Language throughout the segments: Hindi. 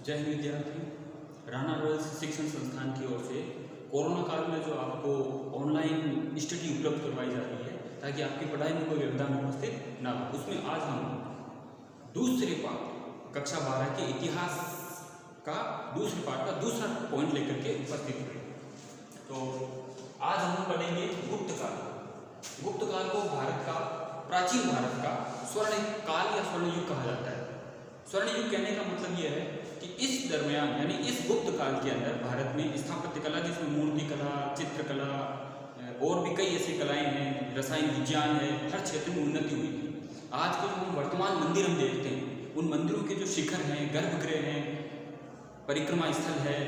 जय हिंद विद्यार्थी। राणा रॉयल शिक्षण संस्थान की ओर से कोरोना काल में जो आपको ऑनलाइन स्टडी उपलब्ध करवाई जा रही है ताकि आपकी पढ़ाई में कोई व्यवधान उपस्थित ना हो, उसमें आज हम दूसरे पाठ कक्षा 12 के इतिहास का दूसरे पाठ का दूसरा पॉइंट लेकर के उपस्थित हुए। तो आज हम पढ़ेंगे गुप्त काल। गुप्त काल को भारत का प्राचीन भारत का स्वर्ण काल या स्वर्ण युग कहा जाता है। स्वर्ण युग कहने का मतलब यह है कि इस दरमियान यानी इस गुप्त काल के अंदर भारत में स्थापत्य कला, जिसमें मूर्ति कला, चित्रकला और भी कई ऐसी कलाएं हैं, रसायन विज्ञान है, हर क्षेत्र में उन्नति हुई थी। आज के जो हम वर्तमान मंदिर हम देखते हैं, उन मंदिरों के जो शिखर हैं, गर्भगृह हैं, परिक्रमा स्थल है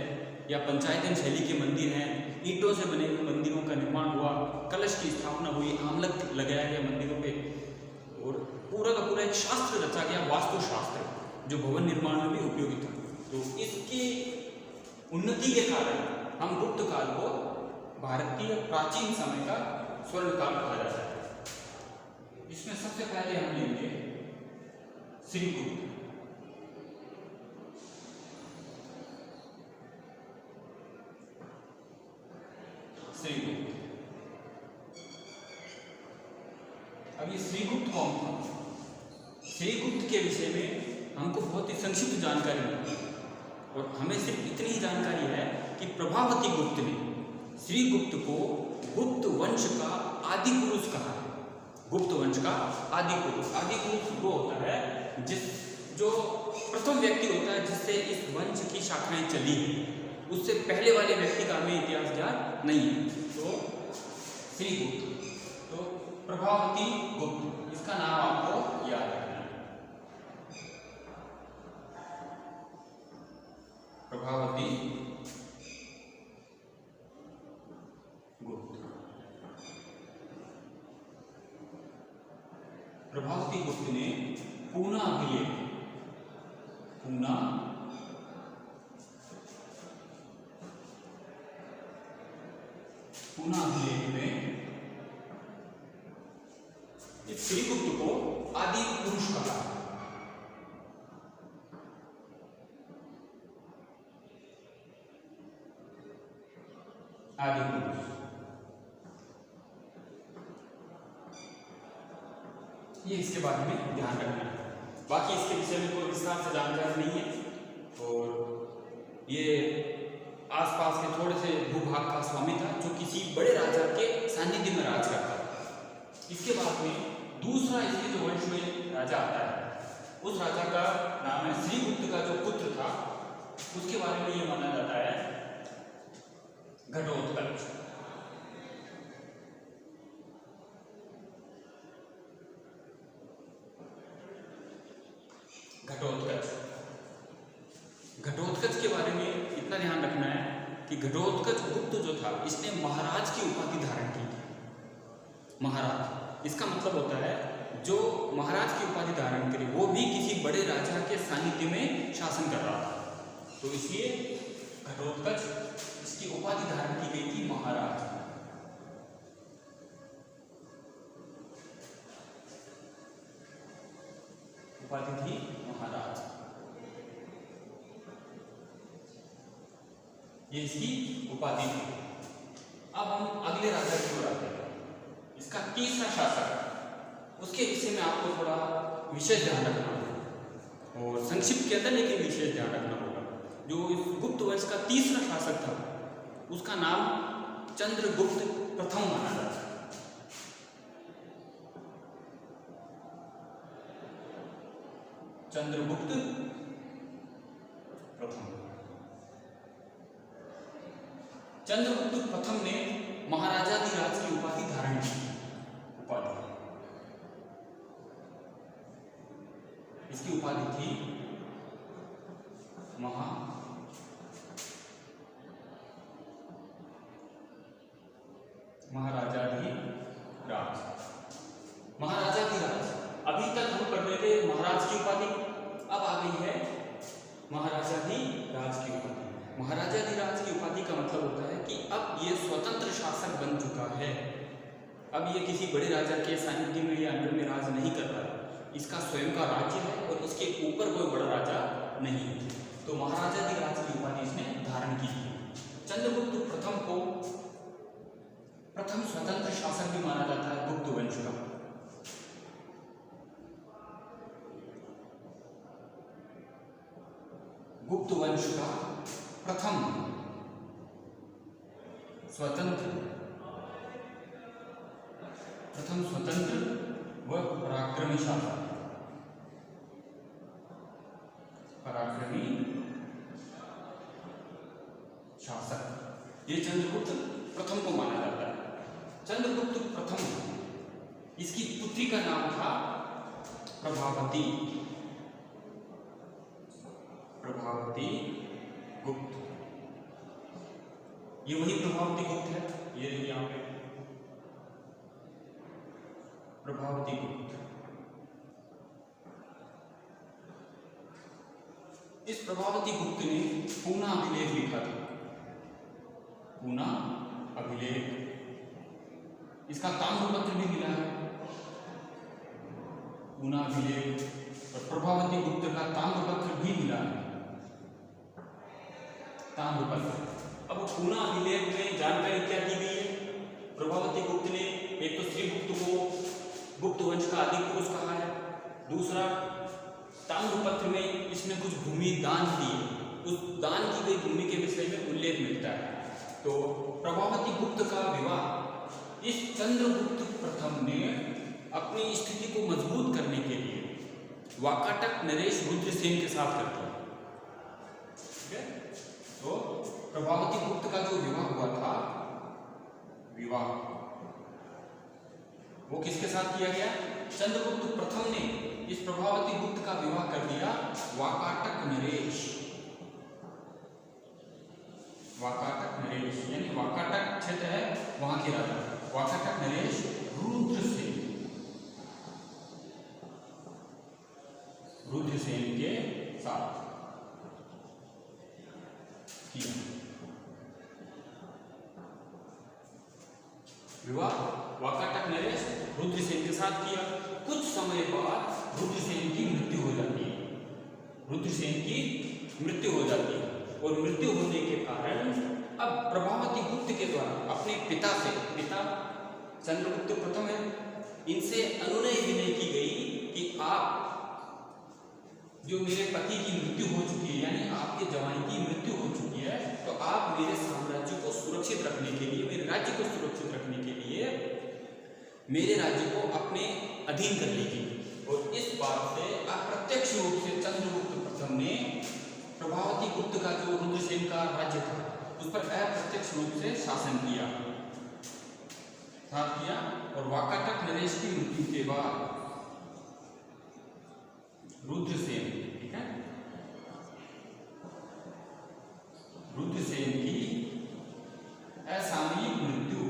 या पंचायतन शैली के मंदिर हैं, ईंटों से बने हुए मंदिरों का निर्माण हुआ, कलश की स्थापना हुई, आमलक लगाया गया मंदिरों पे और पूरा का पूरा एक शास्त्र रचा गया, वास्तुशास्त्र, जो भवन निर्माण में भी उपयोगी था। तो इसकी उन्नति के कारण हम गुप्त काल को भारतीय प्राचीन समय का स्वर्ण काल कहा जाता है। इसमें सबसे पहले हम लेंगे श्रीगुप्त। श्रीगुप्त अब ये श्रीगुप्त कौन था? श्रीगुप्त के विषय में हमको बहुत ही संक्षिप्त जानकारी मिली और हमें सिर्फ इतनी ही जानकारी है कि प्रभावती गुप्त ने श्रीगुप्त को गुप्त वंश का आदि पुरुष कहा है। गुप्त वंश का आदि पुरुष। आदि पुरुष वो होता है जो प्रथम व्यक्ति होता है जिससे इस वंश की शाखाएं चली हैं। उससे पहले वाले व्यक्ति का हमें इतिहास ज्ञान नहीं है। तो श्रीगुप्त, तो प्रभावती गुप्त, इसका नाम आपको याद है। प्रभावती गुप्त। प्रभावती गुप्त ने पूना अभिलेख में इस श्रीगुप्त को आदि पुरुष कहा। आदि पुरुष ये इसके बारे में ध्यान रखना है। बाकी इसके विषय में कोई विस्तार से जानकारी नहीं है और ये आसपास के थोड़े से भूभाग का स्वामी था जो किसी बड़े राजा के सानिध्य में राज करता था। इसके बाद में दूसरा इसके जो वंश में राजा आता है, उस राजा का नाम है श्रीगुप्त का जो पुत्र था, उसके बारे में ये माना जाता है घटोत्कच। घटोत्कच के बारे में इतना ध्यान रखना है कि घटोत्कच गुप्त जो था, इसने महाराज की उपाधि धारण की थी। महाराज, इसका मतलब होता है जो महाराज की उपाधि धारण करे वो भी किसी बड़े राजा के सानिध्य में शासन कर रहा था। तो इसलिए घटोत्कच इसकी उपाधि धारण की गई थी महाराज। उपाधि थी महाराज। ये इसकी उपाधि थी। अब हम अगले राजा की ओर आते हैं। इसका तीसरा शासक, उसके विषय में आपको थोड़ा विशेष ध्यान रखना होगा और संक्षिप्त के अंदर लेकिन विशेष ध्यान रखना होगा। जो इस गुप्त वंश का तीसरा शासक था उसका नाम चंद्रगुप्त प्रथम माना जाता है। चंद्रगुप्त प्रथम। चंद्रगुप्त प्रथम ने महाराजाधिराज की उपाधि धारण की। इसकी उपाधि थी महाराजाधिराज। महाराजाधिराज, अभी तक हम पढ़ रहे थे महाराज की उपाधि, अब आ गई है महाराजाधिराज की उपाधि। महाराजाधिराज की उपाधि का मतलब होता है कि अब ये स्वतंत्र शासक बन चुका है। अब ये किसी बड़े राजा के सानिध्य में या अंडर में राज नहीं कर रहा है। इसका स्वयं का राज्य है और इसके ऊपर कोई बड़ा राजा नहीं है। तो महाराजा प्रथम स्वतंत्र शासक भी माना जाता है गुप्त वंश का। गुप्त वंश का प्रथम स्वतंत्र व पराक्रमी शासक, ये चंद्रगुप्त प्रथम को माना जाता है। चंद्रगुप्त प्रथम, इसकी पुत्री का नाम था प्रभावती गुप्त। ये वही प्रभावती गुप्त है, ये देखिए यहाँ पे प्रभावती गुप्त। इस प्रभावती गुप्त ने पूना अभिलेख लिखा था, पूना अभिलेख। इसका ताम्रपत्र भी मिला है, पूना अभिलेख और प्रभावती गुप्त का ताम्रपत्र भी मिला है, ताम्रपत्र। अब पूना अभिलेख में जानकारी क्या दी गई है? प्रभावती गुप्त ने एक तो श्रीगुप्त को गुप्त वंश का आदि पुरुष कहा है, दूसरा ताम्रपत्र में इसने कुछ भूमि दान दी, उस दान की गई भूमि के विषय में उल्लेख मिलता है। तो प्रभावती गुप्त का विवाह इस चंद्रगुप्त प्रथम ने अपनी स्थिति को मजबूत करने के लिए वाकाटक नरेश रुद्रसेन के साथ कर दिया। ठीक है, तो प्रभावती गुप्त का जो विवाह हुआ था, वो किसके साथ किया गया? चंद्रगुप्त प्रथम ने इस प्रभावती गुप्त का विवाह कर दिया वाकाटक नरेश यानी वाकाटक क्षेत्र है वहां के राजा वाकाटक नरेश रुद्रसेन के साथ किया विवाह। वाकाटक नरेश रुद्रसेन के साथ किया। कुछ समय बाद रुद्रसेन की मृत्यु हो जाती है और मृत्यु होने के कारण अब प्रभावती गुप्त के द्वारा अपने पिता चंद्रगुप्त प्रथम है, इनसे अनुनय विनय की गई कि आप जो मेरे पति की मृत्यु हो चुकी है, यानी आपके जवाई की मृत्यु हो चुकी है, तो आप मेरे साम्राज्य को सुरक्षित रखने के लिए, मेरे राज्य को सुरक्षित रखने के लिए मेरे राज्य को अपने अधीन कर लीजिए। और इस बात से अप्रत्यक्ष रूप से चंद्रगुप्त प्रथम ने प्रभावती गुप्त का जो रुद्रसेन का राज्य था उस पर अप्रत्यक्ष रूप से शासन किया और वाकाटक नरेश की मृत्यु के बाद रुद्रसेन, ठीक है, रुद्रसेन की असामयिक मृत्यु,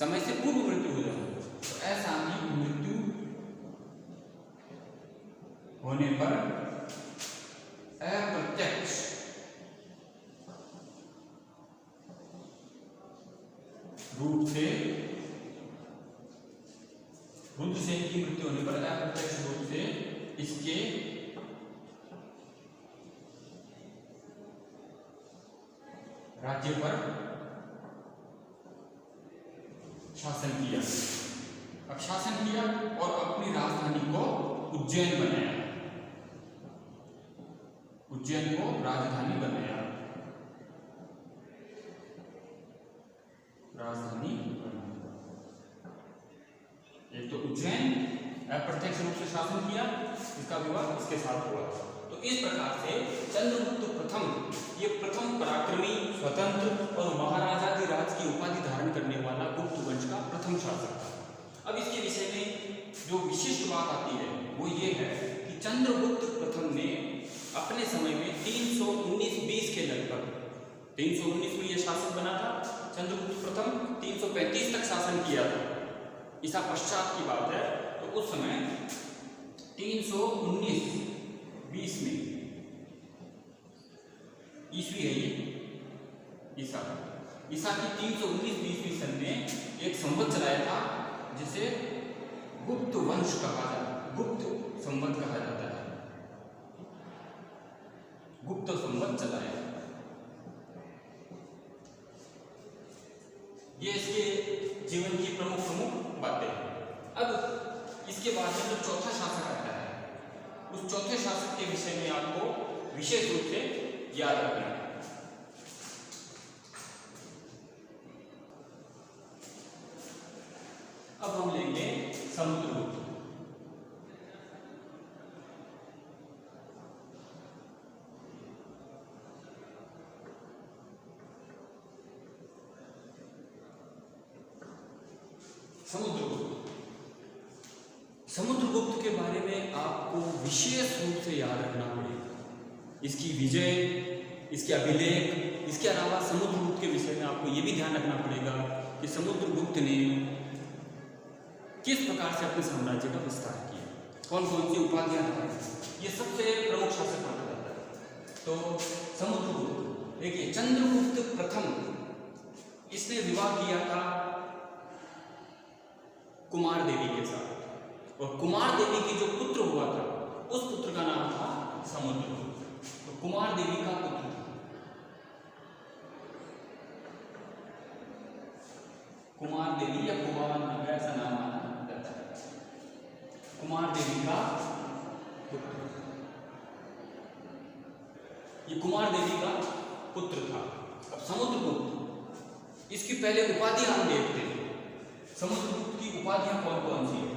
समय से पूर्व मृत्यु हो जाए, तो असामयिक मृत्यु होने पर अप्रत्यक्ष रूप से रुद्रसेन की मृत्यु होने पर अप्रत्यक्ष रूप से इसके राज्य पर शासन किया। अब शासन किया और अपनी राजधानी को उज्जैन बनाया, उज्जैन को राजधानी बनाया, एक तो उज्जैन अप्रत्यक्ष रूप से शासन किया, इसका विवाह इसके साथ हुआ। तो इस प्रकार से चंद्रगुप्त प्रथम ये प्रथम पराक्रमी, स्वतंत्र और महाराजाधिराज की उपाधि धारण करने वाला गुप्त वंश का प्रथम शासक था। अब इसके विषय में जो विशिष्ट बात आती है वो ये है कि चंद्रगुप्त प्रथम ने अपने समय में 319-20 के लगभग 319 में यह शासक बना था। चंद्रगुप्त प्रथम 335 तक शासन किया था, ईसा पश्चात की बात है। तो उस समय 319-20 में ईस्वी है ये, ईसा की 319-20वीं सन में एक संवत चलाया था जिसे गुप्त वंश गुप्त संवत कहा जाता है। गुप्त संवत चलाया आपको विशेष रूप से याद रखना है। अब हम लेंगे समुद्रगुप्त। समुद्रगुप्त के बारे में आपको विशेष रूप से याद रखना पड़ेगा, इसकी विजय, इसके अभिलेख। इसके अलावा समुद्रगुप्त के विषय में आपको यह भी ध्यान रखना पड़ेगा कि समुद्रगुप्त ने किस प्रकार से अपने साम्राज्य का विस्तार किया, कौन कौन सी उपाधियां धारण, ये सबसे प्रमुख शासक माना जाता है। तो समुद्रगुप्त, देखिए चंद्रगुप्त प्रथम, इसने विवाह किया था कुमार देवी के साथ, और कुमार देवी की जो पुत्र हुआ था उस पुत्र का नाम था समुद्रगुप्त। तो कुमार देवी का पुत्र था, कुमार देवी या कुमार ऐसा नाम माना जाता है। कुमार देवी का पुत्र, ये कुमार देवी का पुत्र था। अब समुद्रगुप्त, इसकी पहले उपाधि हम देखते हैं। समुद्रगुप्त की उपाधियां कौन कौन सी है?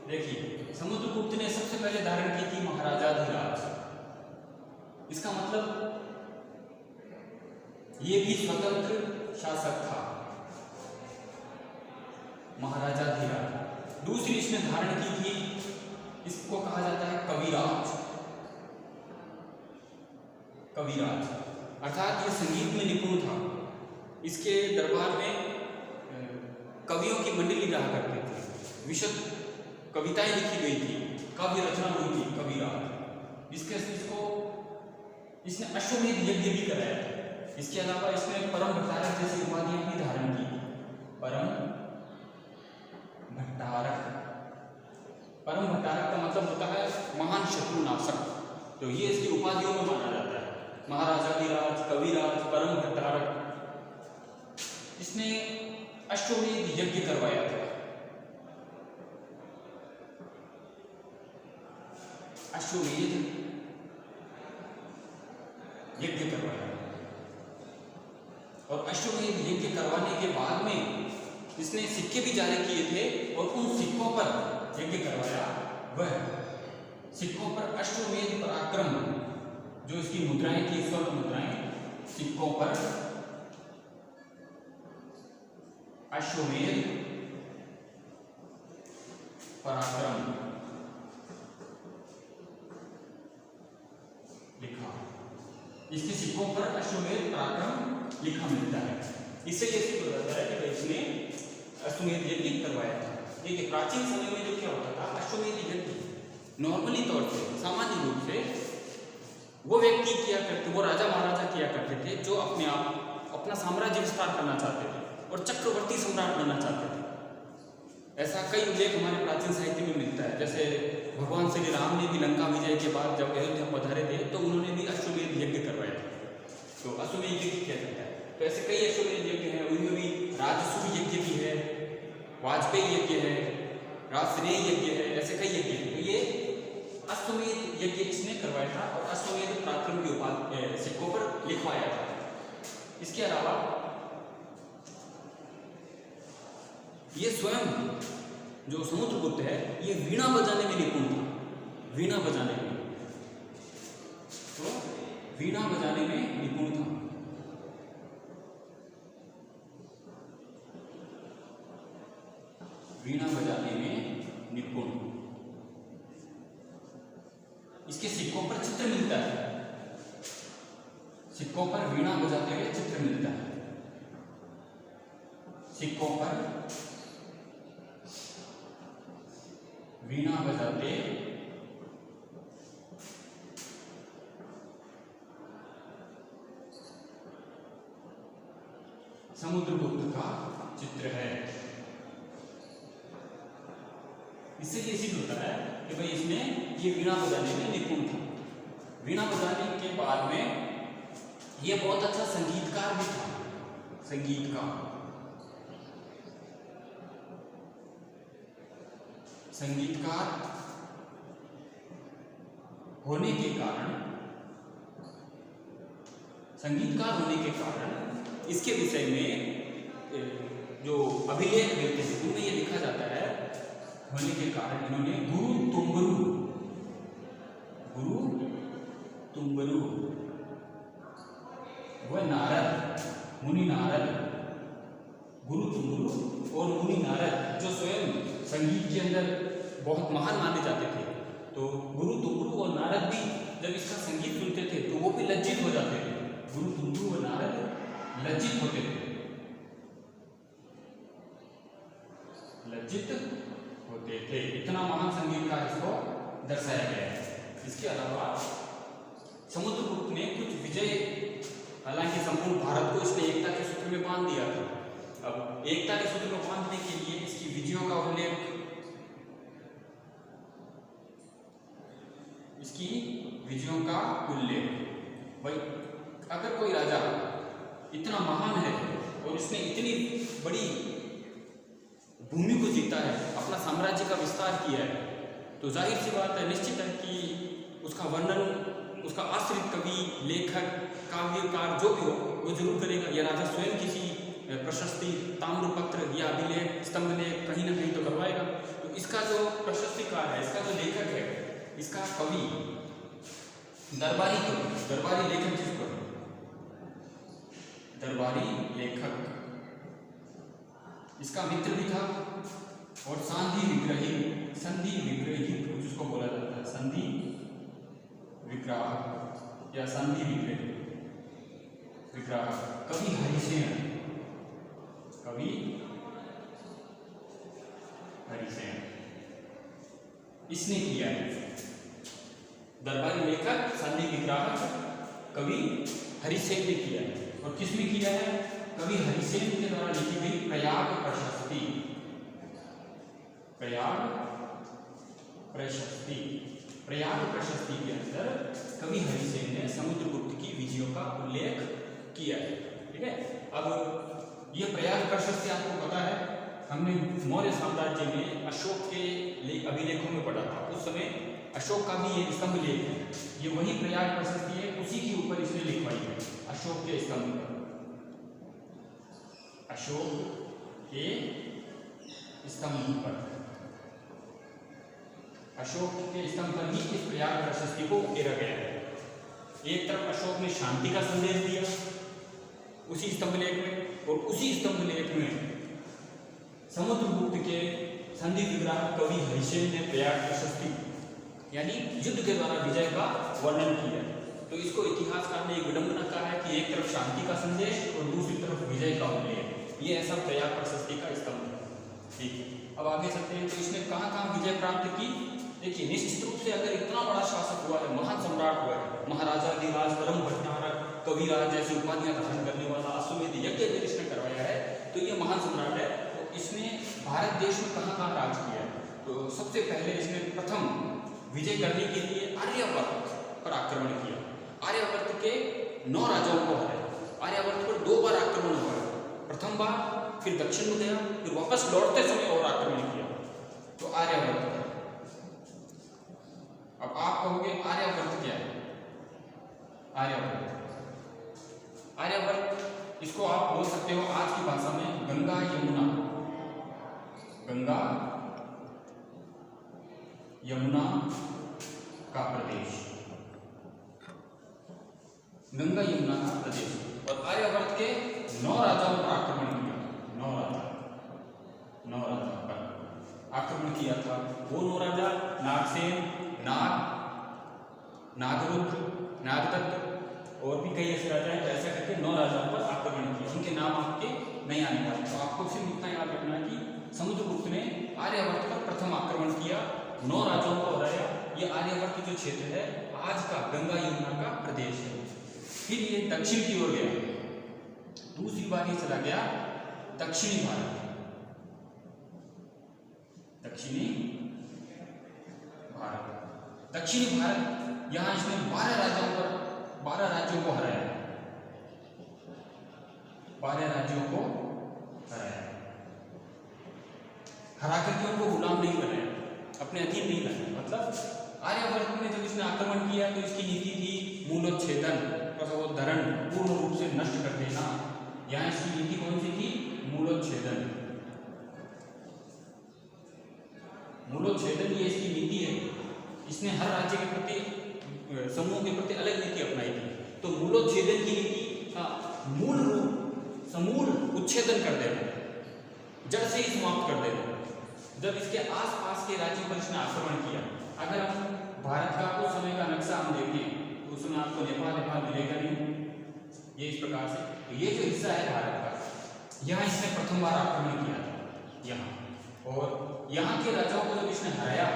देखिए समुद्रगुप्त ने सबसे पहले धारण की थी महाराजाधिराज। इसका मतलब ये भी स्वतंत्र शासक था, महाराजाधिराज। दूसरी इसने धारण की थी, इसको कहा जाता है कविराज। कविराज अर्थात ये संगीत में निपुण था। इसके दरबार में कवियों की मंडली रहा करती थी, विशद कविताएं लिखी गई थी, काव्य रचना हुई थी। कविराज इसने अश्वमेध यज्ञ भी कराया था। इसके अलावा इसने परम भट्टारक जैसी उपाधियां भी धारण की। परम भट्टारक, परम भट्टारक का मतलब होता है महान शत्रुनाशक। तो ये इसकी उपाधियों में माना जाता है, महाराजाधिराज, कविराज, परम भट्टारक। इसने अश्वमेध यज्ञ करवाया था। अश्वमेध यज्ञ करवाया, और अश्वमेध यज्ञ करवाने के बाद में इसने सिक्के भी जारी किए थे, और उन सिक्कों पर यज्ञ करवाया। वह सिक्कों पर अश्वमेध पराक्रम, जो इसकी मुद्राएं थी, स्वर्ण मुद्राएं, सिक्कों पर अश्वमेध पराक्रम लिखा। इसके सिक्कों पर अश्वमेध पराक्रम लिखा मिलता है। इससे ये सिद्ध हो जाता है कि इसने अश्वमेध यज्ञ करवाया था। देखिए प्राचीन समय में जो क्या होता था, अश्वमेध यज्ञ नॉर्मली तौर से, सामान्य रूप से वो व्यक्ति किया करते, वो राजा महाराजा किया करते थे जो अपने आप अपना साम्राज्य विस्तार करना चाहते थे और चक्रवर्ती सम्राट बनना चाहते थे। ऐसा कई उल्लेख हमारे प्राचीन साहित्य में मिलता है। जैसे भगवान श्री राम ने भी लंका विजय के बाद जब अयोध्या पधारे थे तो उन्होंने भी अश्वमेध यज्ञ करवाया था। तो अश्वमेध यज्ञ किया जाता है। तो ऐसे कई अश्वमेध यज्ञ हैं, उनमें भी राजसूय यज्ञ भी है, वाजपेयी यज्ञ है, राजस्नेह यज्ञ है, ऐसे कई यज्ञ हैं। तो ये अश्वमेध यज्ञ इसने करवाया था और अश्वमेध पराक्रम की उपाधि सिक्कों पर लिखवाया था। इसके अलावा ये स्वयं जो समुद्रगुप्त है, ये वीणा बजाने में निपुण था। वीणा बजाने में, तो वीणा बजाने में निपुण था। वीणा बजाने में निपुण। इसके सिक्कों पर चित्र मिलता है, सिक्कों पर वीणा बजाते हुए चित्र मिलता है। सिक्कों पर वीणा बजाते समुद्रगुप्त का चित्र है। इससे ये सिद्ध होता है कि भाई इसने ये वीणा बजाने में निपुण था। वीणा बजाने के बाद में ये बहुत अच्छा संगीतकार भी था। संगीतकार संगीतकार होने के कारण इसके विषय में जो अभिलेख मिलते हैं उनमें ये लिखा जाता है, होने के कारण इन्होंने गुरु तुम्बरु व नारद, मुनि नारद, गुरु तुम्बरु और मुनि नारद जो स्वयं संगीत के अंदर बहुत महान माने जाते थे, तो गुरु तुम्बरु और नारद भी जब इसका संगीत सुनते थे तो वो भी लज्जित हो जाते थे। गुरु तुम्बरु और नारद लज्जित होते थे, इतना महान संगीतकार इसको दर्शाया गया है। इसके अलावा समुद्रगुप्त ने कुछ विजय, हालांकि संपूर्ण भारत को इसने एकता के सूत्र में बांध दिया था। अब एकता के सूत्र में बांधने के लिए इसकी विजयों का उल्लेख, भाई अगर कोई राजा इतना महान है और इसने इतनी बड़ी भूमि को जीता है, अपना साम्राज्य का विस्तार किया है, तो जाहिर सी बात है, निश्चित है कि उसका वर्णन उसका आश्रित कवि, लेखक, काव्यकार जो भी हो वो जरूर करेगा। यह राजा स्वयं किसी प्रशस्ति, ताम्रपत्र या अभिलेख, स्तंभ लेख कहीं ना कहीं तो करवाएगा। तो इसका जो प्रशस्तिकार है, इसका जो लेखक है, इसका कवि, दरबारी लेखक जिसको दरबारी लेखक, इसका मित्र भी था और संधि विग्रही जिसको बोला जाता है, संधि विग्राहक या संधि विग्राहक, कवि हरिसेन इसने किया है। दरबारी लेखक, संधि विग्राहक कवि हरिसेन ने किया है। और किसने किया है? कवि हरिसेन के द्वारा लिखी गई प्रयाग प्रशस्ति के अंदर कवि हरिसेन ने समुद्रगुप्त की विजयों का उल्लेख किया है। ठीक है, अब यह प्रयाग प्रशस्ति आपको पता है, हमने मौर्य साम्राज्य में अशोक के अभिलेखों में पढ़ा था। उस समय अशोक का भी एक स्तंभ लेख है, ये वही प्रयाग प्रशस्ति है, उसी के ऊपर इसने लिखवाई है। अशोक के स्तंभ पर, अशोक के स्तंभ पर ही इस प्रयाग प्रशस्ति को उकेरा गया है। एक तरफ अशोक ने शांति का संदेश दिया उसी स्तंभ लेख में, और उसी स्तंभ लेख में समुद्रगुप्त के संधि विग्राहक कवि हरिसेन ने प्रयाग प्रशस्ति यानी युद्ध के द्वारा विजय का वर्णन किया। तो इसको इतिहासकार ने एक विडंबना कहा है कि एक तरफ शांति का संदेश और दूसरी तरफ विजय का उल्लेख, ये ऐसा प्रयाग प्रशस्ति का स्तंभ है। ठीक है, अब आगे चलते हैं। तो इसने कहाँ विजय प्राप्त की? देखिए, निश्चित रूप से अगर इतना बड़ा शासक हुआ है, महान सम्राट हुआ है, महाराजा अधिराज, परम भट्टारक, कविराज जैसी उपाधियां धारण करने वाला, अश्वमेध यज्ञ इसने करवाया है, तो ये महान सम्राट है। तो इसने भारत देश में कहाँ राज किया? तो सबसे पहले इसने प्रथम विजय करने के लिए आर्यावर्त पर आक्रमण किया। आर्यावर्त के 9 राजाओं को हराया। आर्यावर्त पर 2 बार आक्रमण हुआ, प्रथम बार, फिर दक्षिण में गया, फिर वापस लौटते समय और आक्रमण किया। तो आर्यावर्त, अब आप कहोगे आर्यावर्त क्या है? आर्यावर्त इसको आप बोल सकते हो आज की भाषा में गंगा यमुना का प्रदेश, गंगा यमुना का प्रदेश। और आर्यावर्त के 9 राजाओं पर आक्रमण किया। 9 राजा पर आक्रमण किया था। वो 9 राजा नागसेन, नागरुद्र, नागदत्त और भी कई ऐसे राजा हैं। ऐसा करके 9 राजाओं पर आक्रमण किया। उनके नाम आपके नहीं आने वाले, तो आपको सिर्फ इतना याद रखना है कि समुद्रगुप्त ने आर्यावर्त पर प्रथम आक्रमण किया, 9 राजाओं को हराया। ये आर्यावर्त जो क्षेत्र है आज का गंगा यमुना का प्रदेश है। फिर ये दक्षिण की ओर गया, दूसरी बार ये चला गया दक्षिणी भारत। दक्षिणी भारत यहां इसने 12 राज्यों को हराया। 12 राज्यों को हरा करके उनको गुलाम नहीं बनाया। अपने अधीन नहीं लाया। मतलब आर्यवर्त में जब इसने आक्रमण किया तो इसकी नीति थी मूलोच्छेदन तथा धरण पूर्ण रूप से नष्ट कर देना। यहाँ इसकी नीति कौन सी थी? मूलोच्छेदन। मूलोच्छेदन ये इसकी नीति है। इसने हर राज्य के प्रति समूह के प्रति अलग नीति अपनाई थी। तो मूलोच्छेदन की नीति का मूल रूप समूल उच्छेदन कर देना, जड़ से ही समाप्त कर देना। जब इसके आसपास के राज्यों पर इसने आक्रमण किया, अगर हम भारत का उस समय का नक्शा हम देखें तो उसमें आपको नेपाल मिलेगा नहीं, ये इस प्रकार से। तो ये जो हिस्सा है भारत का, यहाँ इसने प्रथम बार आक्रमण किया था यहाँ, और यहाँ के राजाओं को जब इसने हराया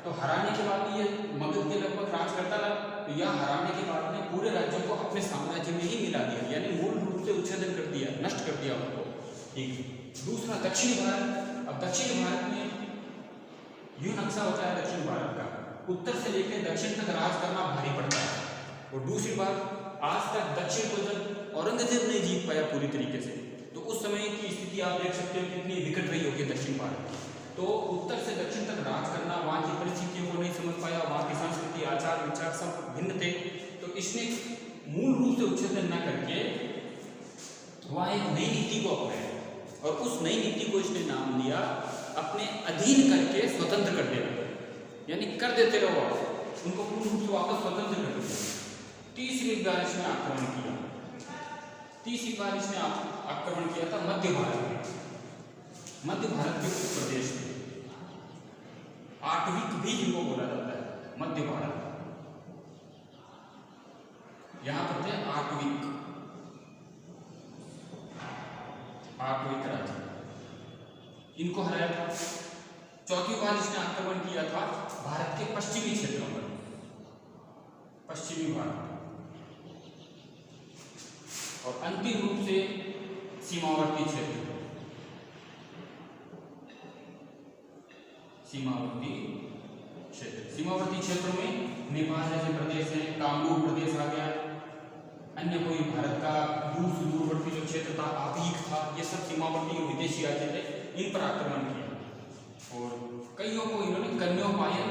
तो हराने के बाद ये मगध के लगभग राज करता रहा। तो यह हराने के बाद में पूरे राज्यों को अपने साम्राज्य में ही मिला दिया, यानी मूल रूप से उच्छेदन कर दिया, नष्ट कर दिया उनको। ठीक। दूसरा दक्षिण भारत। अब दक्षिण भारत में यूं नक्शा होता है दक्षिण भारत का, उत्तर से लेकर दक्षिण तक राज करना भारी पड़ता है। और दूसरी बात, आज तक दक्षिण को जब औरंगजेब नहीं जीत पाया पूरी तरीके से, तो उस समय की स्थिति आप देख सकते हो कितनी विकट रही होगी दक्षिण भारत की। तो उत्तर से दक्षिण तक राज करना, वहाँ की परिस्थितियों को नहीं समझ पाया, वहाँ की संस्कृति आचार विचार सब भिन्न थे। तो इसने मूल रूप से उच्छेदन न करके वहाँ एक नई नीति को अपनाया, और उस नई नीति को इसने नाम दिया अपने अधीन करके स्वतंत्र कर देना, यानी कर देते रहो उनको पूर्ण रूप से वापस स्वतंत्र कर देते। तीसरी बार इसने आक्रमण किया। तीसरी बार इसने आक्रमण किया था मध्य भारत में, मध्य भारत के कुछ प्रदेश में, आटविक भी जिनको बोला जाता है मध्य भारत। यहां पर थे आटविक राज्य, इनको हराया था। चौथी बार इसने आक्रमण किया था भारत के पश्चिमी क्षेत्रों पर, पश्चिमी भारत, और अंतिम रूप से सीमावर्ती क्षेत्र, सीमावर्ती क्षेत्र। सीमावर्ती क्षेत्रों में नेपाल जैसे प्रदेश हैं, कांगू प्रदेश आ गया, अन्य कोई भारत का दूर सुदूरवर्ती जो क्षेत्र था, आभीक था, ये सब सीमावर्ती विदेशी राज्य थे, इन पर आक्रमण किया। और कईयों को इन्होंने कन्योपायन,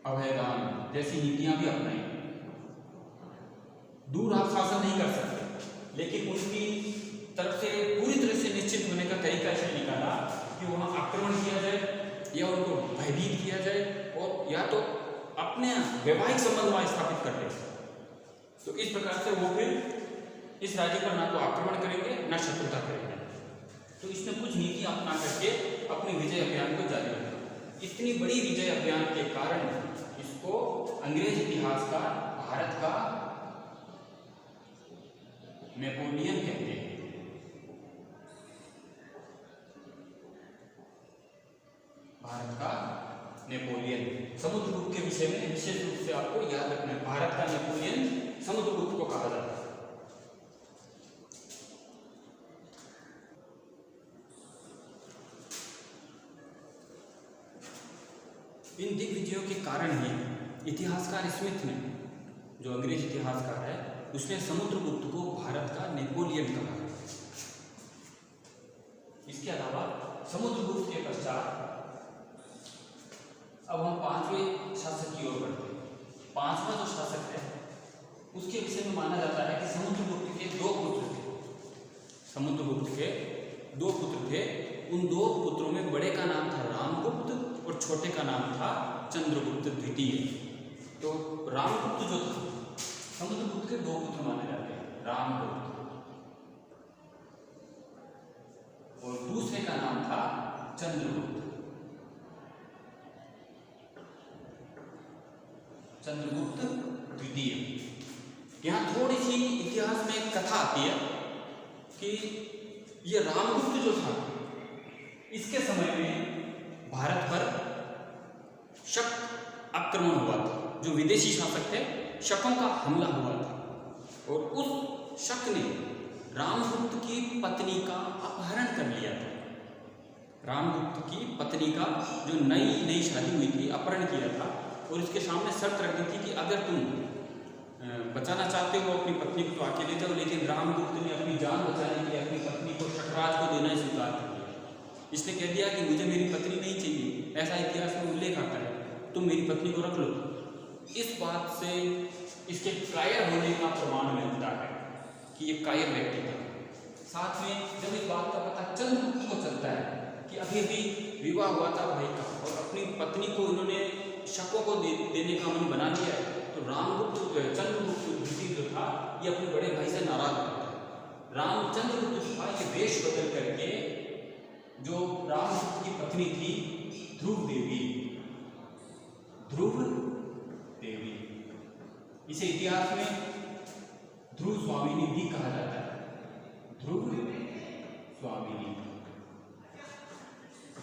अभयदान जैसी नीतियां भी अपनाई। दूर आप शासन नहीं कर सकते, लेकिन उनकी तरफ से पूरी तरह से निश्चित होने का तरीका इसने निकाला कि वहां आक्रमण किया जाए या उनको भयभीत किया जाए, और या तो अपने वैवाहिक संबंध वहां स्थापित कर ले। तो इस प्रकार से वो फिर इस राज्य पर ना तो आक्रमण करेंगे ना शत्रुता करेंगे। तो इसने कुछ नीति अपना करके अपने विजय अभियान को जारी रखा। इतनी बड़ी विजय अभियान के कारण इसको अंग्रेज इतिहास का भारत का नेपोलियन कहते हैं। भारत का नेपोलियन, समुद्रगुप्त के विषय में विशेष रूप से आपको याद रखना है, भारत का नेपोलियन समुद्रगुप्त को कहा जाता है। इन दिग्विजयों के कारण ही इतिहासकार स्मिथ ने, जो अंग्रेज इतिहासकार है, उसने समुद्रगुप्त को भारत का नेपोलियन कहा है। इसके अलावा समुद्रगुप्त के पश्चात अब हम पांचवें शासक की ओर बढ़ते हैं। पांचवा जो शासक है उसके विषय में माना जाता है कि समुद्रगुप्त के दो पुत्र थे। समुद्रगुप्त के दो पुत्र थे। उन दो पुत्रों में बड़े का नाम था रामगुप्त और छोटे का नाम था चंद्रगुप्त द्वितीय। तो रामगुप्त जो था, समुद्रगुप्त के दो पुत्र माने जाते हैं, रामगुप्त, और दूसरे का नाम था चंद्रगुप्त। चंद्रगुप्त द्वितीय। यहाँ थोड़ी सी इतिहास में एक कथा आती है कि ये रामगुप्त जो था, इसके समय में भारत पर शक आक्रमण हुआ था। जो विदेशी शासक थे, शकों का हमला हुआ था, और उस शक ने रामगुप्त की पत्नी का अपहरण कर लिया था। रामगुप्त की पत्नी का जो नई शादी हुई थी, अपहरण किया था, और इसके सामने शर्त रख दी थी कि अगर तुम बचाना चाहते हो अपनी पत्नी को तो आके ले जाओ। लेकिन रामगुप्त ने अपनी जान बचाने के लिए अपनी पत्नी को शकराज को देना ही स्वीकार कर लिया। इसने कह दिया कि मुझे मेरी पत्नी नहीं चाहिए, ऐसा इतिहास में उल्लेख आता है, तुम मेरी पत्नी को रख लो। इस बात से इसके कायर होने का प्रमाण मिलता है कि ये कायर व्यक्ति था। साथ में जब इस बात का पता चंद्रगुप्त को चलता है कि अभी अभी विवाह हुआ था भाई का और अपनी पत्नी को इन्होंने शकों को देने का मन बना लिया है, तो चंद्रगुप्त द्वितीय जो था ये अपने बड़े भाई से नाराज हो गया। चंद्रगुप्त जो था ये वेश बदल करके जो रामगुप्त की पत्नी थी ध्रुव देवी, इसे इतिहास में ध्रुव स्वामिनी भी कहा जाता है। ध्रुव स्वामिनी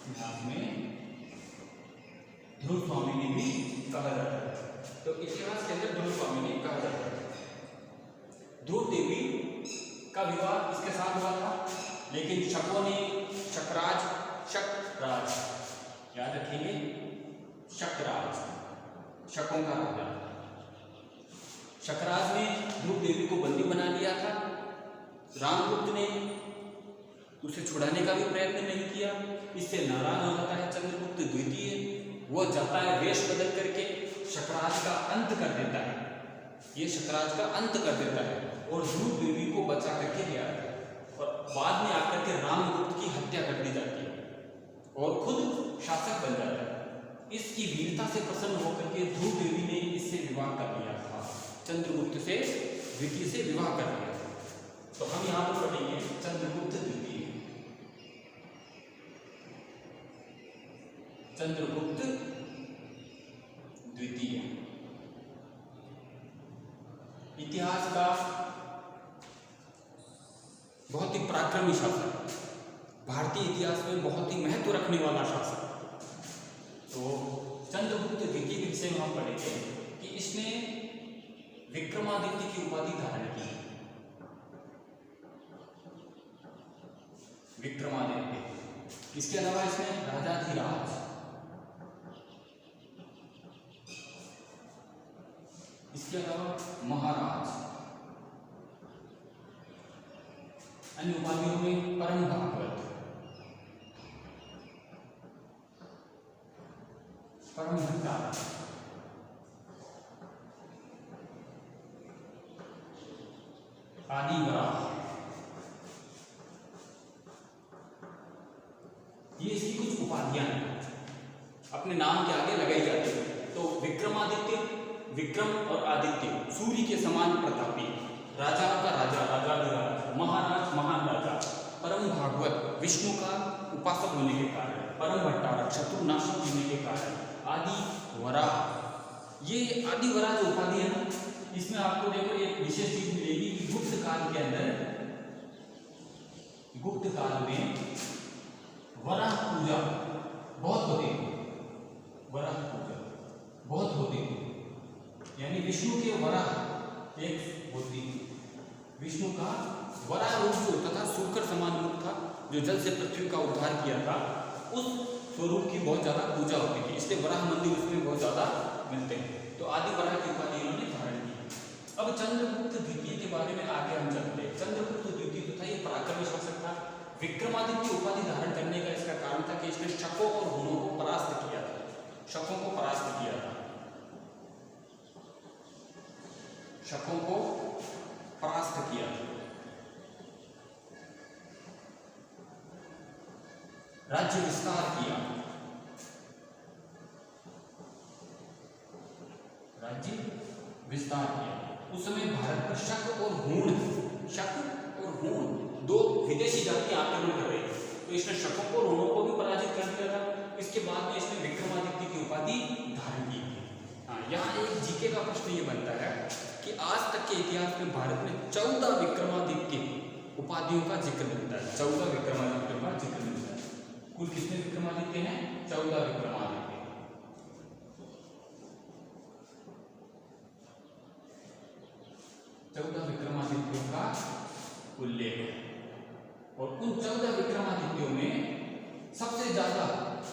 इतिहास में ध्रुव स्वामिनी भी कहा जाता है। तो इतिहास के अंदर ध्रुव स्वामिनी कहा जाता है। ध्रुव देवी का विवाह इसके साथ हुआ था, लेकिन शकों ने शकराज याद रखेंगे, शकराज शकों का राजा शकराज ने ध्रुव देवी को बंदी बना लिया था। रामगुप्त ने उसे छुड़ाने का भी प्रयत्न नहीं किया। इससे नाराज हो जाता है चंद्रगुप्त द्वितीय, वो जाता है वेश बदल करके शकराज का अंत कर देता है। ये शकराज का अंत कर देता है और ध्रुव देवी को बचा करके ले आता है और बाद में आकर के रामगुप्त की हत्या कर दी जाती है और खुद शासक बन जाता है। इसकी वीरता से प्रसन्न होकर के ध्रुव देवी ने इससे विवाह कर लिया था, चंद्रगुप्त से द्वितीय से विवाह कर लिया था। तो हम यहाँ पर पढ़ेंगे चंद्रगुप्त द्वितीय। चंद्रगुप्त द्वितीय इतिहास का बहुत ही पराक्रमी शासक, भारतीय इतिहास में बहुत ही महत्व रखने वाला शासक। तो चंद्रगुप्त द्वितीय के विषय में हम पढ़ेंगे कि इसने विक्रमादित्य की उपाधि धारण की। विक्रमादित्य, इसके अलावा इसने राजाधिराज, इसके अलावा महाराज, अन्य उपाधियों में परम भागवत, परम भंडार, आदि वराह, ये इसकी कुछ उपाधियां हैं, अपने नाम के आगे लगाई जाती है। तो विक्रमादित्य, विक्रम और आदित्य, सूर्य के समान प्रतापी, राजा का राजा, राजाधिराज, महाराज, महान राजा, परम भागवत, विष्णु का उपासक होने के कारण, परम भट्टारक, शत्रुनाशक होने के कारण, आदि वराह। ये आदि वराह जो उपाधि है ना, इसमें आपको देखो एक विशेष चीज मिलेगी कि गुप्त काल के अंदर, गुप्त काल में वराह पूजा बहुत होती है, वराह पूजा बहुत होती है, यानी विष्णु के वराह एक होती है। विष्णु का वराह रूप जो होता था, सूकर समान रूप था जो जल से पृथ्वी का उद्धार किया था, उस स्वरूप की बहुत ज्यादा पूजा होती थी, इसलिए वराह मंदिर उसमें बहुत ज्यादा मिलते हैं। तो आदि वराह की उपाधि इन्होंने धारण की। अब चंद्रगुप्त द्वितीय के बारे में आगे हम चलते हैं। चंद्रगुप्त द्वितीय जो था ये पराक्रमी शासक था। विक्रमादित्य उपाधि धारण करने का इसका कारण था कि इसने शकों और हुनों को परास्त किया था, शकों को परास्त किया था, शकों को परास्त किया, राज्य विस्तार किया, राज्य विस्तार किया। उस समय भारत पर शक और हूण दो विदेशी जाति आक्रमण कर रहे थे, तो इसने शकों को और हूणों को भी पराजित कर दिया था। इसके बाद में इसने विक्रमादित्य की उपाधि धारण की। हाँ, यहाँ एक जीके का प्रश्न ये बनता है कि आज तक के इतिहास में भारत में 14 विक्रमादित्य उपाधियों का जिक्र मिलता है, 14 विक्रमादित्यों का जिक्र मिलता है। कुल कितने विक्रमादित्य हैं? 14 विक्रमादित्य। 14 विक्रमादित्यों का उल्लेख है और उन 14 विक्रमादित्यों में सबसे ज्यादा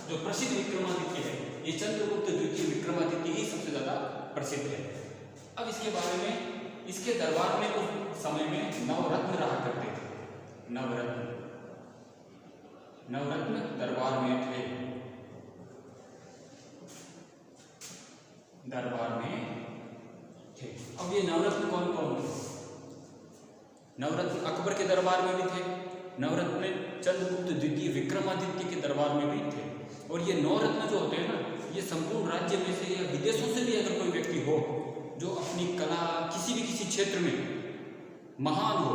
जो प्रसिद्ध विक्रमादित्य है, ये चंद्रगुप्त द्वितीय विक्रमादित्य ही सबसे ज्यादा प्रसिद्ध है। अब इसके बारे में, इसके दरबार में उस समय में नवरत्न रहा करते थे। नवरत्न, नवरत्न दरबार में थे, दरबार में थे। अब ये नवरत्न कौन कौन थे? नवरत्न अकबर के दरबार में भी थे, नवरत्न चंद्रगुप्त द्वितीय विक्रमादित्य के दरबार में भी थे। और ये नवरत्न जो होते हैं ना, ये संपूर्ण राज्य में से या विदेशों से भी अगर कोई व्यक्ति हो जो अपनी कला किसी क्षेत्र में महान हो,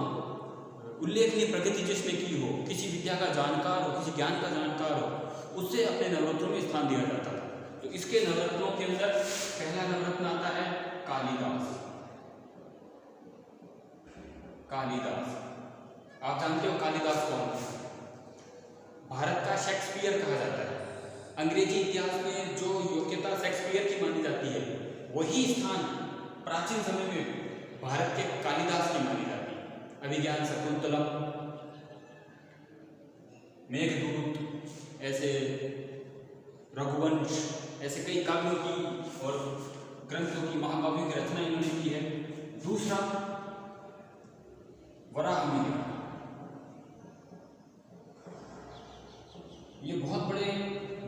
उल्लेखनीय प्रगति जिसने की हो, किसी विद्या का जानकार हो, किसी ज्ञान का जानकार हो, उससे अपने नवरत्नों में स्थान दिया जाता था। तो इसके नवरत्नों के अंदर पहला नवरत्न आता है कालिदास। कालिदास, आप जानते हो कालिदास कौन है? भारत का शेक्सपियर कहा जाता है। अंग्रेजी इतिहास में जो योग्यता शेक्सपियर की मानी जाती है, वही स्थान प्राचीन समय में भारत के कालिदास की मानी जाती है। अभिज्ञान शकुंतलम, मेघदूत, ऐसे रघुवंश, ऐसे कई काव्यों की और ग्रंथों की, महाकाव्यों की रचना इन्होंने की है। दूसरा वराहमिहिर, ये बहुत बड़े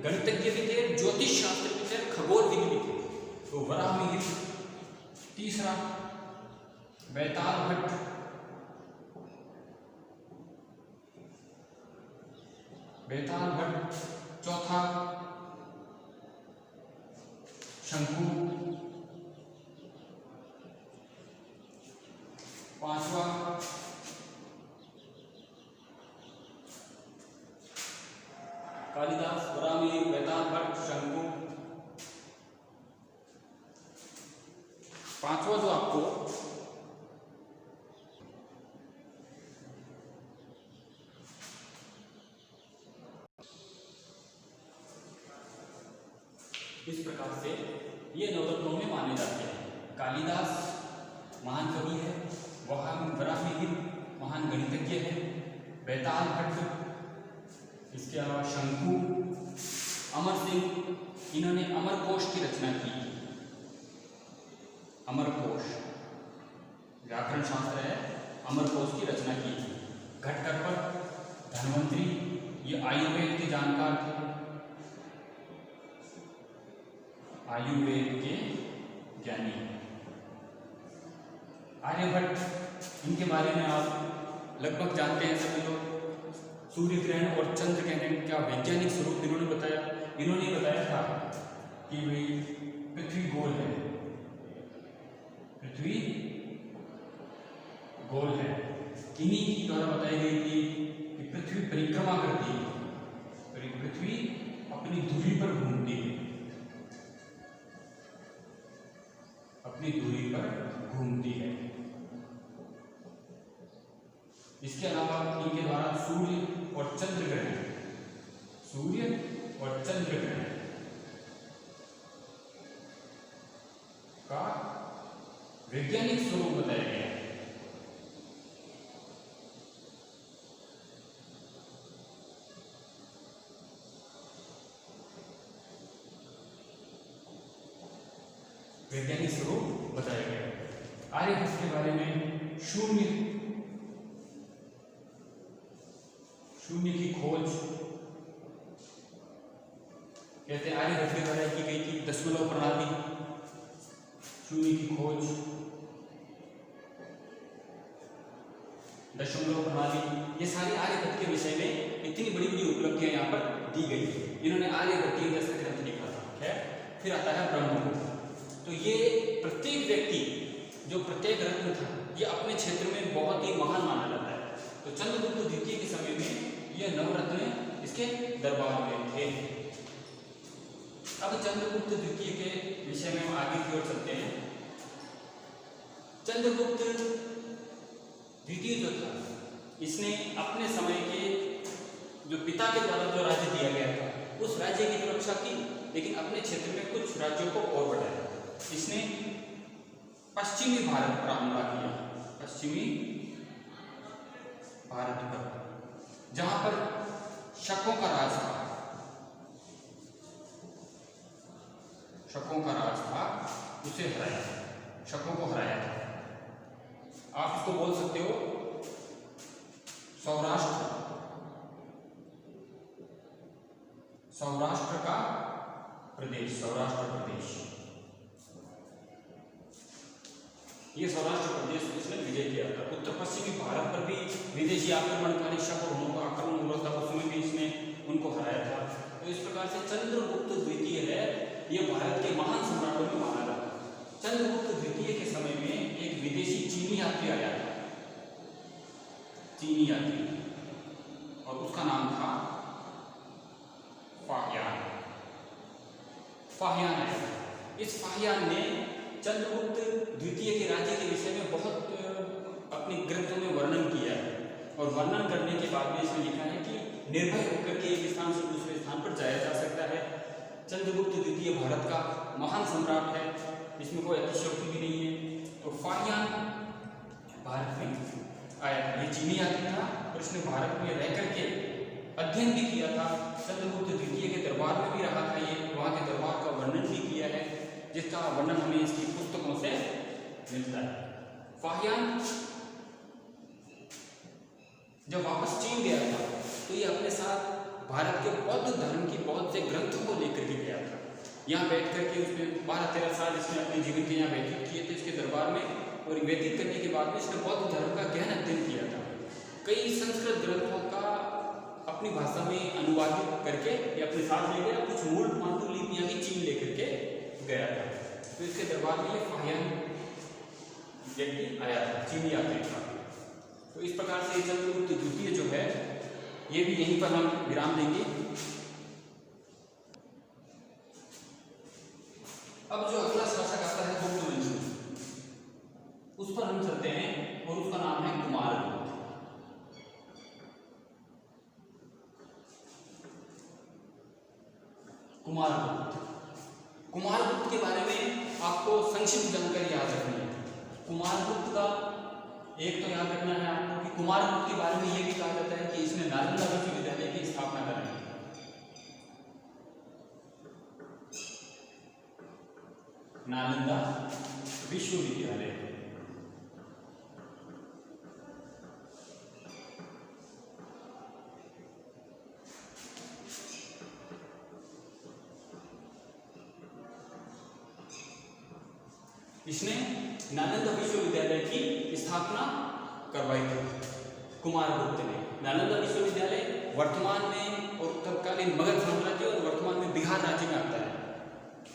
गणितज्ञ भी थे, ज्योतिष शास्त्र भी थे, खगोल विधि भी थे। तो वराहमिहिर। तीसरा बैताल भट्ट, बैताल भट्ट। चौथा शंकु। पांचवा कालिदास, वराहमिहिर, बैताल भट्ट, शंकु। पांचवा जो आपको इस प्रकार से ये नवरत्नों में माने जाते हैं। कालिदास महान कवि है, वराहमिहिर महान गणितज्ञ है, बैताल भट्ट, इसके अलावा शंकु, अमर सिंह, इन्होंने अमरकोश की रचना की। अमरकोश व्याकरण शास्त्र है, अमरकोश की रचना की। घटकर्पर, धन्वंतरी, ये आयुर्वेद के जानकार थे, आयुर्वेद के ज्ञानी। आर्यभट्ट, इनके बारे में आप लगभग जानते हैं सभी लोग। सूर्य ग्रहण और चंद्र ग्रहण का वैज्ञानिक स्वरूप इन्होंने बताया। इन्होंने बताया था कि भाई पृथ्वी गोल है, पृथ्वी गोल है। इन्हीं की द्वारा बताई गई थी कि पृथ्वी परिक्रमा करती है, पृथ्वी अपनी धुरी पर घूमती है, अपनी दूरी पर घूमती है। इसके अलावा इनके द्वारा सूर्य और चंद्र ग्रहण, सूर्य और चंद्र ग्रहण का वैज्ञानिक स्वरूप बताया गया है। वैज्ञानिक स्वरूप बताया गया है। आर्यभट्ट के बारे में शून्य की खोज कहते हैं। आर्यभट्ट के द्वारा की गई थी दशमलव प्रणाली, शून्य की खोज, दशमलव प्रणाली, ये सारी आर्यभट्ट के विषय में इतनी बड़ी बड़ी उपलब्धियां यहाँ पर दी गई है। इन्होंने आर्यभट्टीय दर्शन ग्रंथ लिखा था। फिर आता है ब्रह्मगुप्त। तो ये प्रत्येक व्यक्ति, जो प्रत्येक रत्न था, ये अपने क्षेत्र में बहुत ही महान माना जाता है। तो चंद्रगुप्त द्वितीय के समय में ये नवरत्न इसके दरबार में थे। अब चंद्रगुप्त द्वितीय के विषय में हम आगे की ओर चलते हैं। चंद्रगुप्त द्वितीय जो था, इसने अपने समय के जो पिता के द्वारा जो राज्य दिया गया था, उस राज्य की सुरक्षा की, लेकिन अपने क्षेत्र में कुछ राज्यों को और बढ़ाया। इसने पश्चिमी भारत पर हमला किया, पश्चिमी भारत पर, जहां पर शकों का राज था, शकों का राज था, उसे हराया, शकों को हराया था। आप इसको बोल सकते हो सौराष्ट्र, सौराष्ट्र का प्रदेश, सौराष्ट्र प्रदेश, ये सौराष्ट्र प्रदेश उसने विजय किया था। उत्तर पश्चिमी भारत पर भी विदेशी आक्रमणकारी शकों का आक्रमण हुआ था, उसमें भी इसने उनको हराया था। तो इस प्रकार से चंद्रगुप्त द्वितीय है, ये भारत के महान सम्राटों में माना जाता है। चंद्रगुप्त द्वितीय के समय में एक विदेशी चीनी यात्री आया था, चीनी यात्री, और उसका नाम था फाहियान। फाहियान आया था। इस फाहियान ने चंद्रगुप्त द्वितीय के राज्य के विषय में बहुत अपने ग्रंथों में वर्णन किया है, और वर्णन करने के बाद में इसमें लिखा है कि निर्भय होकर के एक स्थान से दूसरे स्थान पर जाया जा सकता है। चंद्रगुप्त द्वितीय भारत का महान सम्राट है, इसमें कोई अतिशयोक्ति भी नहीं है। तो फाहियान भारत में आया था, ये चीनी यात्री था, और इसने भारत में रह करके अध्ययन भी किया था। चंद्रगुप्त द्वितीय के दरबार में भी रहा था, ये वहाँ के दरबार का वर्णन भी किया है, जिसका वर्णन हमें इसकी पुस्तकों से मिलता है। फाहियान जब वापस चीन गया था तो ये अपने साथ भारत के बौद्ध धर्म की बहुत से ग्रंथों को लेकर के गया था। यहाँ बैठ करके उसने 12-13 साल इसने अपने जीवन के यहाँ व्यतीत किए थे इसके दरबार में, और व्यतीत करने के बाद में इसने बौद्ध धर्म का गहन अध्ययन किया था। कई संस्कृत ग्रंथों का अपनी भाषा में अनुवादित करके ये अपने साथ ले गया, कुछ मूल पांडुलिपियां भी चीन लेकर के गया था। तो इसके दरबार में ये फाहियान व्यक्ति आया था, चीनी यात्री था। तो इस प्रकार से चंद्रगुप्त द्वितीय जो है ये भी यहीं पर हम विराम देंगे। अब जो अगला शासक आता है गुप्त वंश, उस पर हम चलते हैं, और उसका नाम है कुमारगुप्त। कुमारगुप्त के बारे में आपको संक्षिप्त जानकारी याद रखनी है। कुमारगुप्त का एक तो याद रखना है आपको कि कुमारगुप्त के बारे में यह भी कहा जाता है कि इसने नालंदा विश्वविद्यालय की स्थापना कराई। नालंदा विश्वविद्यालय, इसने नालंदा विश्वविद्यालय की स्थापना करवाई थी कुमारगुप्त ने। नालंदा विश्वविद्यालय वर्तमान में और तत्कालीन मगध साम्राज्य और वर्तमान में बिहार राज्य में आता है।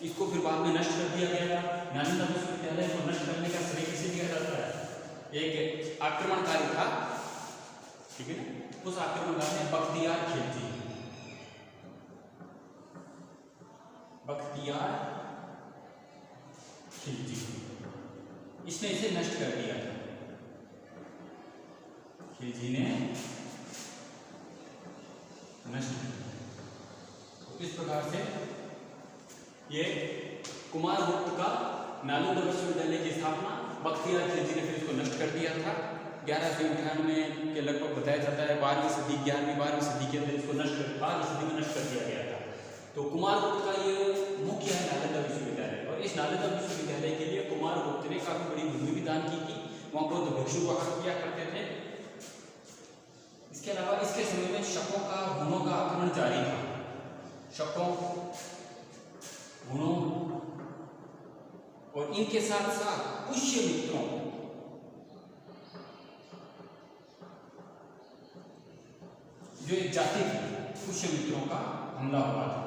इसको फिर बाद में नष्ट कर दिया गया। नालंदा विश्वविद्यालय को नष्ट करने का श्रेय किसे दिया जाता है? एक आक्रमणकारी था, ठीक है, उस आक्रमणकारी ने बख्तियार खिलजी, बख्तियार खिलजी, इसने इसे नष्ट कर दिया था। खिलजी ने नष्ट कर दिया। इस प्रकार से ये कुमारगुप्त का नालंदा विश्वविद्यालय की स्थापना बख्तियार खिलजी ने फिर इसको नष्ट कर दिया था। 1198 के लगभग बताया जाता है। 12वीं सदी 11वीं-12वीं सदी के अंदर इसको 12वीं सदी में नष्ट कर दिया गया था। तो कुमारगुप्त का ये मुख्य है नालंदा विश्वविद्यालय, और इस नालंदा विश्वविद्यालय के लिए कुमारगुप्त ने काफी बड़ी भूमि भी दान की थी। वहाँ बौद्ध भिक्षु वहां किया करते थे। इसके अलावा इसके समय में शकों का, हुनों का आक्रमण जारी था। शकों, हुनों और इनके साथ साथ पुष्यमित्रों, जो एक जाति थी, पुष्यमित्रों का हमला हुआ था।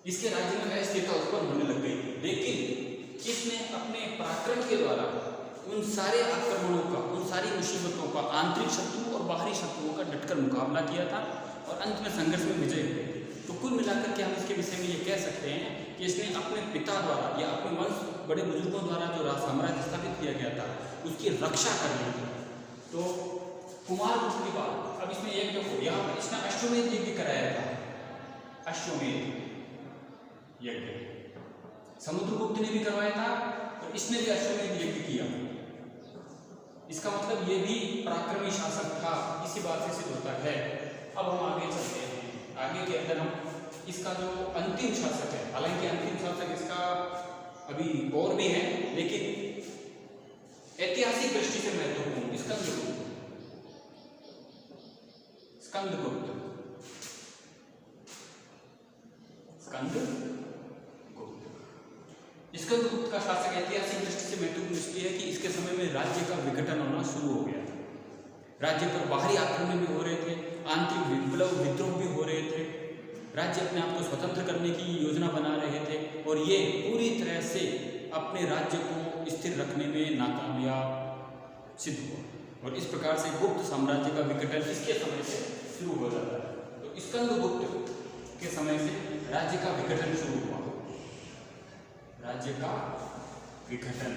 इसके राज्य में अस्थिरता उत्पन्न होने लग गई थी, लेकिन इसने अपने पराक्रम के द्वारा उन सारे आक्रमणों का, उन सारी मुसीबतों का, आंतरिक शत्रुओं और बाहरी शत्रुओं का डटकर मुकाबला किया था, और अंत में संघर्ष में विजय हुई थी। तो कुल मिलाकर के हम इसके विषय में ये कह सकते हैं कि इसने अपने पिता द्वारा या अपने वंश बड़े बुजुर्गों द्वारा जो साम्राज्य स्थापित किया गया था उसकी रक्षा कर ली थी। तो कुमारगुप्त की बात, अब इसमें एक देखो, यहाँ पर इसने अश्वमेध यज्ञ कराया था। अश्वमेध यज्ञ समुद्रगुप्त ने भी करवाया था, और इसने भी अश्वमेध यज्ञ किया। इसका मतलब ये भी पराक्रमी शासक था, इसी बात से सिद्ध होता है। अब हम आगे चलते हैं। आगे के अंदर हम इसका जो अंतिम शासक है, हालांकि अंतिम शासक इसका अभी और भी है, लेकिन ऐतिहासिक दृष्टि से महत्वपूर्ण इसका जो स्कंदगुप्त। स्कंदगुप्त का शासक ऐतिहासिक दृष्टि से महत्वपूर्ण इसलिए है कि इसके समय में राज्य का विघटन होना शुरू हो गया था। राज्य पर बाहरी आक्रमण भी हो रहे थे, आंतरिक विप्लव विद्रोह भी हो रहे थे, राज्य अपने आप को स्वतंत्र करने की योजना बना रहे थे और ये पूरी तरह से अपने राज्य को स्थिर रखने में नाकामयाब सिद्ध हुआ और इस प्रकार से गुप्त साम्राज्य का विघटन इसके समय से शुरू हो जाता है। तो स्कंदगुप्त के समय से राज्य का विघटन शुरू हुआ। राज्य का विघटन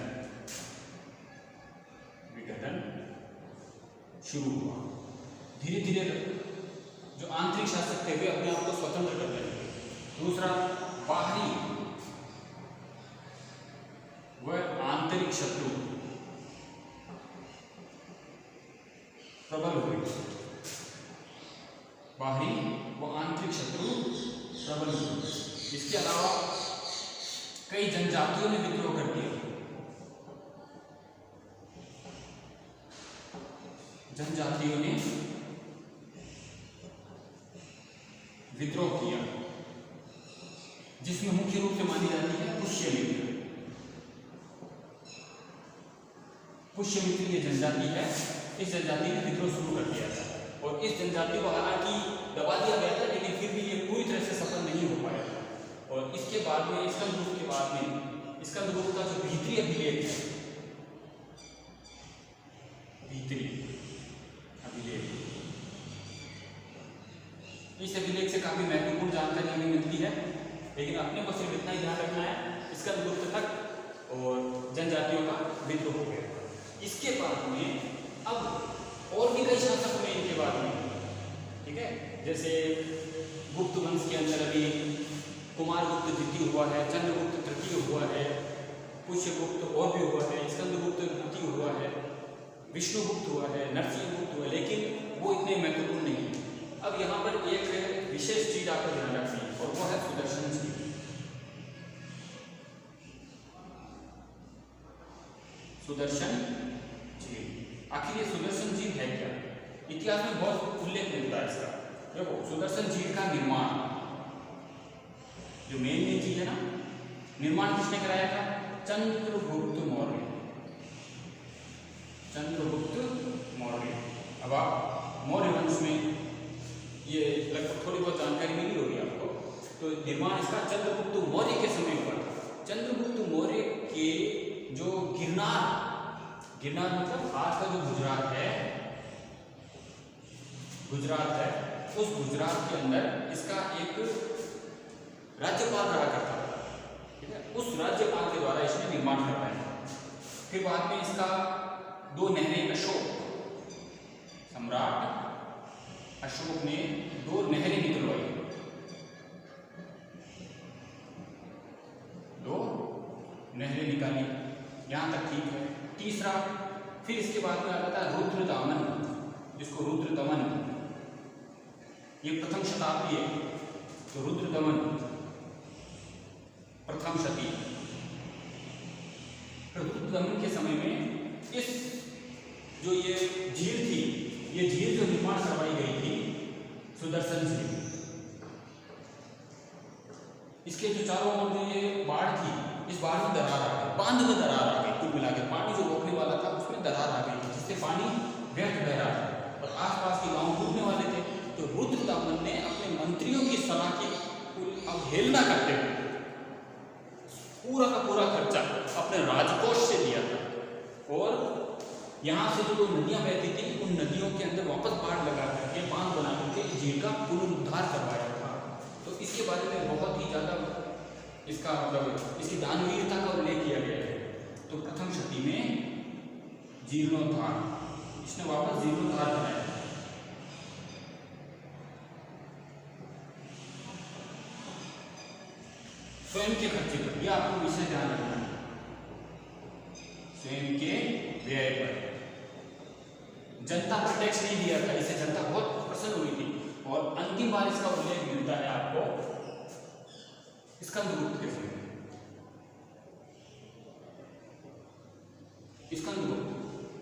शुरू हुआ। धीरे धीरे जो आंतरिक शासक थे वे अपने आप को स्वतंत्र करने लगे। दूसरा, बाहरी व आंतरिक शत्रु प्रबल हुए। बाहरी व आंतरिक शत्रु प्रबल हुए। इसके अलावा कई जनजातियों ने विद्रोह कर दिया। जनजातियों ने विद्रोह किया, जिसमें मुख्य रूप से मानी जाती है पुष्यमित्र। पुष्यमित्र ये जनजाति है, इस जनजाति ने विद्रोह शुरू कर दिया था और इस जनजाति को हालांकि दबा दिया गया था, लेकिन फिर भी ये पूरी तरह से सफल नहीं हो पाया। और इसके बाद में स्कंदगुप्त के बाद में स्कंदगुप्त का जो भीतरी अभिलेख है, भीतरी अभिलेख, इस अभिलेख से काफी महत्वपूर्ण जानकारी हमें मिलती है, लेकिन अपने को सिर्फ इतना ही ध्यान रखना है स्कंदगुप्त तक और जनजातियों का विद्रोह हो गया। इसके बाद में अब और भी कई शासक हुए इनके बाद में, ठीक है, जैसे गुप्त वंश के अंदर अभी कुमारगुप्त द्वितीय हुआ है, चंद्रगुप्त तृतीय हुआ है, पुष्यगुप्त और भी हुआ है, स्कंदगुप्त द्वितीय हुआ है, विष्णुगुप्त हुआ है, नरसिंहगुप्त हुआ है, लेकिन वो इतने महत्वपूर्ण नहीं है। अब यहाँ पर एक विशेष चीज आपको ध्यान रखनी है और वो है सुदर्शन झील। सुदर्शन झील, आखिर ये सुदर्शन झील है क्या? इतिहास में बहुत उल्लेख मिलता है इसका। देखो, सुदर्शन झील का निर्माण, जो मेन चीज है ना, निर्माण किसने कराया था? चंद्रगुप्त मौर्य। चंद्रगुप्त मौर्य। अब आप मौर्य वंश में ये लगभग थोड़ी बहुत जानकारी मिली होगी आपको। तो निर्माण इसका चंद्रगुप्त मौर्य के समय हुआ था। चंद्रगुप्त मौर्य के जो गिरनार मतलब आज का जो गुजरात है, उस गुजरात के अंदर इसका एक राज्यपाल रहा करता था, ठीक है, उस राज्यपाल के द्वारा इसने निर्माण करवाया। फिर बाद में इसका दो नहरें, सम्राट अशोक ने दो नहरें निकलवाई, दो नहरें निकाली, यहां तक ठीक है। तीसरा, फिर इसके बाद में आता था रुद्रदमन, जिसको रुद्रदमन, ये प्रथम शताब्दी है, तो रुद्रदमन प्रथम शती। रुद्रदमन के समय में इस जो ये झील थी, ये झील जो निर्माण करवाई गई थी, सुदर्शन झील, इसके जो चारों ओर जो ये बाढ़ थी, इस बाढ़ में दरार आ गई, बांध में दरार आ गई, कुल मिलाकर पानी जो रोकने वाला था उसमें दरार आ गई, जिससे पानी व्यर्थ बह रहा था और आसपास के गांव डूबने वाले थे। तो रुद्रदमन ने अपने मंत्रियों की सलाह की अवहेलना करते हुए पूरा का पूरा खर्चा अपने राजकोष से दिया था और यहाँ से जो नदियाँ बहती थी, उन नदियों के अंदर वापस बाढ़ लगा करके, बांध बना करके झील का पुनरुद्धार करवाया था। तो इसके बारे में बहुत ही ज़्यादा इसका मतलब इसकी दानवीरता का उल्लेख किया गया है। तो प्रथम शती में जीर्णोद्धार, इसने वापस जीर्णोद्धार कराया। स्वयं के खर्चे पर, यह आपको विषय ध्यान रखना है, स्वयं के व्यय पर। जनता पर टैक्स नहीं दिया था, इससे जनता बहुत प्रसन्न हुई थी। और अंतिम बार इसका उल्लेख मिलता है आपको स्कंदगुप्त के समय।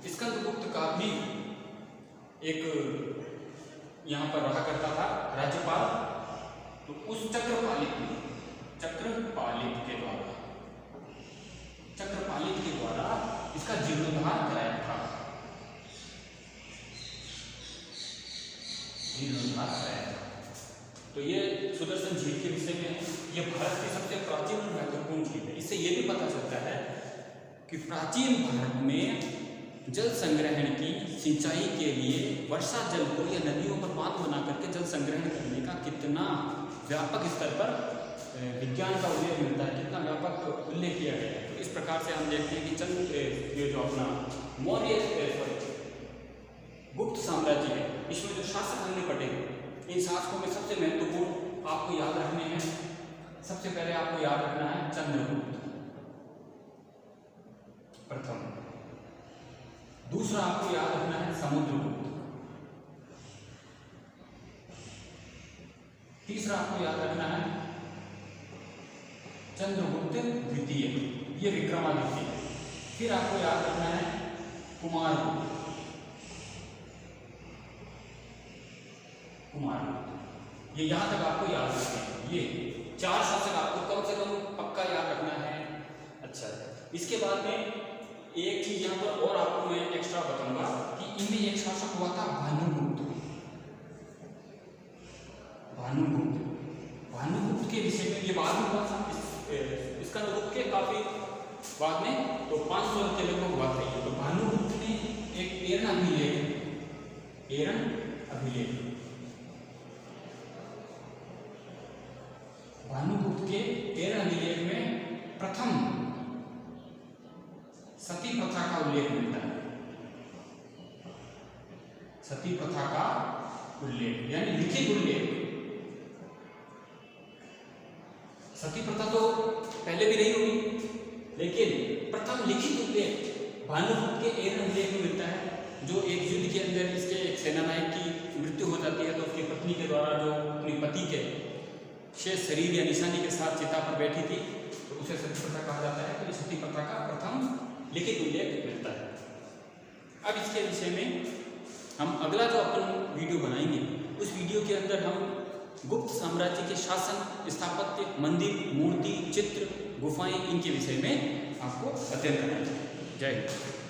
स्कंदगुप्त का भी एक यहाँ पर रहा करता था राज्यपाल, तो उस चक्रपालित के द्वारा इसका जीर्णोद्धार कराया था। तो ये सुदर्शन झील के विषय में, ये भारत की सबसे प्राचीन और महत्वपूर्ण झील है। इससे ये भी पता चलता है कि प्राचीन भारत में जल संग्रहण की, सिंचाई के लिए वर्षा जल को या नदियों पर बांध बना करके जल संग्रहण करने का कितना व्यापक स्तर पर विज्ञान का उल्लेख मिलता है, कितना व्यापक उल्लेख किया गया है। तो इस प्रकार से हम देखते हैं कि चंद ये जो अपना गुप्त साम्राज्य है, इसमें जो शासक हमने पढ़े, इन शासकों में सबसे महत्वपूर्ण आपको याद रखने हैं। सबसे पहले आपको याद रखना है चंद्रगुप्त प्रथम। दूसरा आपको याद रखना है समुद्रगुप्त। तीसरा आपको याद रखना है चंद्रगुप्त द्वितीय, ये विक्रमादित्य। फिर आपको याद रखना है कुमारगुप्त। ये यहां तक आपको याद रखना है। ये 4 शासक आपको कम से कम पक्का याद रखना है। अच्छा, इसके बाद में एक चीज यहाँ पर और आपको मैं एक्स्ट्रा बताऊंगा कि इनमें एक शासक हुआ था भानुगुप्त। भानुगुप्त के विषय में ये बाद में हुआ था, इसका रुक के काफी बाद में, तो 500 के लगभग हुआ था। तो भानुगुप्त ने एक एरन अभिलेख, भानुगुप्त के एरन अभिलेख में प्रथम सती प्रथा का उल्लेख मिलता है। सती प्रथा का उल्लेख यानी लिखित उल्लेख। सती प्रथा तो पहले भी रही होगी, लेकिन प्रथम लिखित उल्लेख भानुगुप्त के एरन अभिलेख में मिलता है। जो एक युद्ध के अंदर इसके एक सेनानायक की मृत्यु हो जाती है, तो उसकी पत्नी के द्वारा जो अपनी पति के शेष शरीर या निशानी के साथ चिता पर बैठी थी, तो उसे सती प्रथा कहा जाता है। तो इस सती प्रथा का प्रथम लिखित उल्लेख मिलता है। अब इसके विषय में हम अगला जो अपन वीडियो बनाएंगे, उस वीडियो के अंदर हम गुप्त साम्राज्य के शासन, स्थापत्य, मंदिर, मूर्ति, चित्र, गुफाएं, इनके विषय में आपको अध्ययन कराएंगे। जय हिंद।